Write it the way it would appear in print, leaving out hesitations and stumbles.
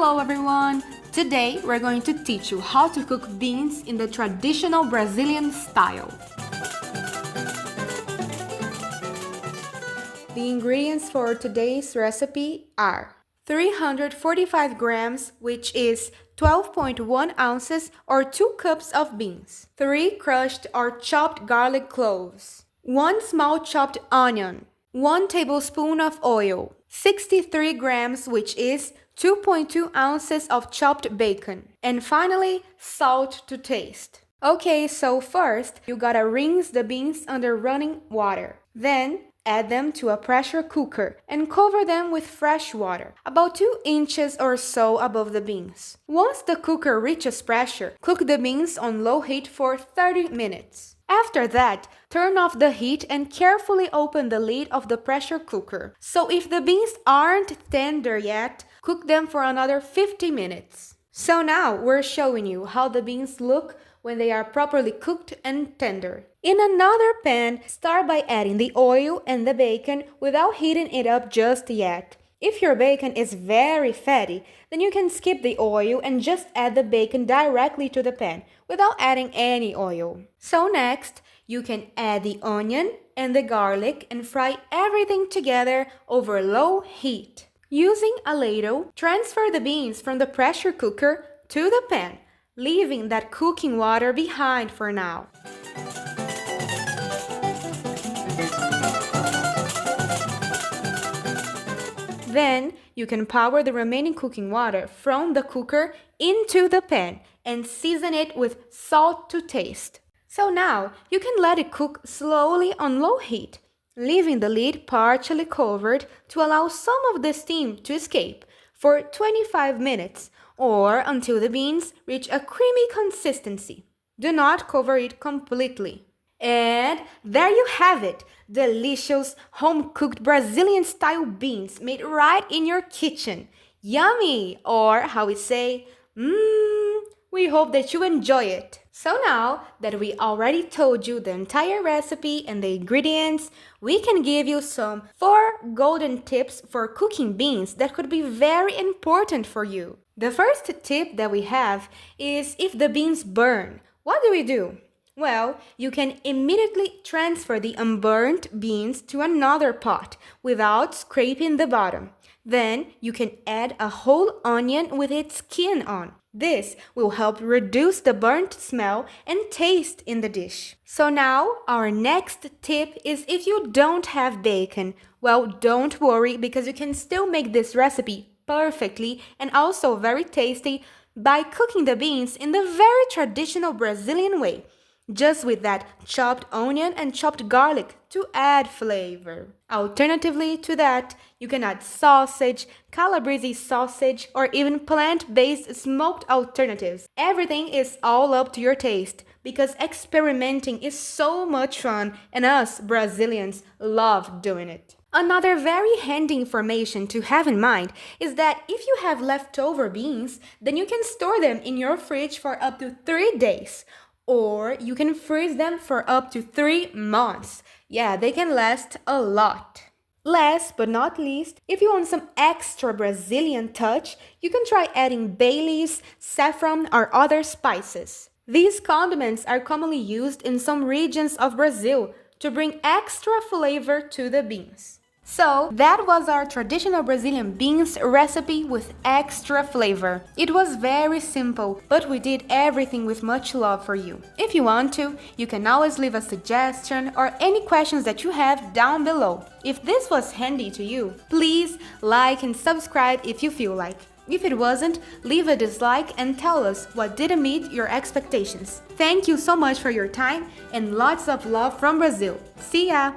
Hello everyone! Today we're going to teach you how to cook beans in the traditional Brazilian style. The ingredients for today's recipe are 345 grams, which is 12.1 ounces or 2 cups of beans, 3 crushed or chopped garlic cloves, 1 small chopped onion, 1 tablespoon of oil, 63 grams, which is 2.2 ounces of chopped bacon, and finally, salt to taste. Okay, so first, you gotta rinse the beans under running water. Then, add them to a pressure cooker and cover them with fresh water, about 2 inches or so above the beans. Once the cooker reaches pressure, cook the beans on low heat for 30 minutes. After that, turn off the heat and carefully open the lid of the pressure cooker. So if the beans aren't tender yet, cook them for another 50 minutes. So now we're showing you how the beans look when they are properly cooked and tender. In another pan, start by adding the oil and the bacon without heating it up just yet. If your bacon is very fatty, then you can skip the oil and just add the bacon directly to the pan without adding any oil. So next, you can add the onion and the garlic and fry everything together over low heat. Using a ladle, transfer the beans from the pressure cooker to the pan, leaving that cooking water behind for now. Then, you can pour the remaining cooking water from the cooker into the pan and season it with salt to taste. So now, you can let it cook slowly on low heat, leaving the lid partially covered to allow some of the steam to escape for 25 minutes or until the beans reach a creamy consistency. Do not cover it completely. And there you have it, delicious home-cooked Brazilian-style beans made right in your kitchen. Yummy! Or how we say, we hope that you enjoy it. So now that we already told you the entire recipe and the ingredients, we can give you some 4 golden tips for cooking beans that could be very important for you. The first tip that we have is if the beans burn, what do? Well, you can immediately transfer the unburnt beans to another pot without scraping the bottom. Then you can add a whole onion with its skin on. This will help reduce the burnt smell and taste in the dish. So now, our next tip is if you don't have bacon. Well, don't worry because you can still make this recipe perfectly and also very tasty by cooking the beans in the very traditional Brazilian way, just with that chopped onion and chopped garlic to add flavor. Alternatively to that, you can add sausage, calabrese sausage, or even plant-based smoked alternatives. Everything is all up to your taste because experimenting is so much fun and us Brazilians love doing it. Another very handy information to have in mind is that if you have leftover beans, then you can store them in your fridge for up to 3 days. Or you can freeze them for up to 3 months. Yeah, they can last a lot. Last but not least, if you want some extra Brazilian touch, you can try adding bay leaves, saffron, or other spices. These condiments are commonly used in some regions of Brazil to bring extra flavor to the beans. So, that was our traditional Brazilian beans recipe with extra flavor. It was very simple, but we did everything with much love for you. If you want to, you can always leave a suggestion or any questions that you have down below. If this was handy to you, please like and subscribe if you feel like. If it wasn't, leave a dislike and tell us what didn't meet your expectations. Thank you so much for your time and lots of love from Brazil. See ya!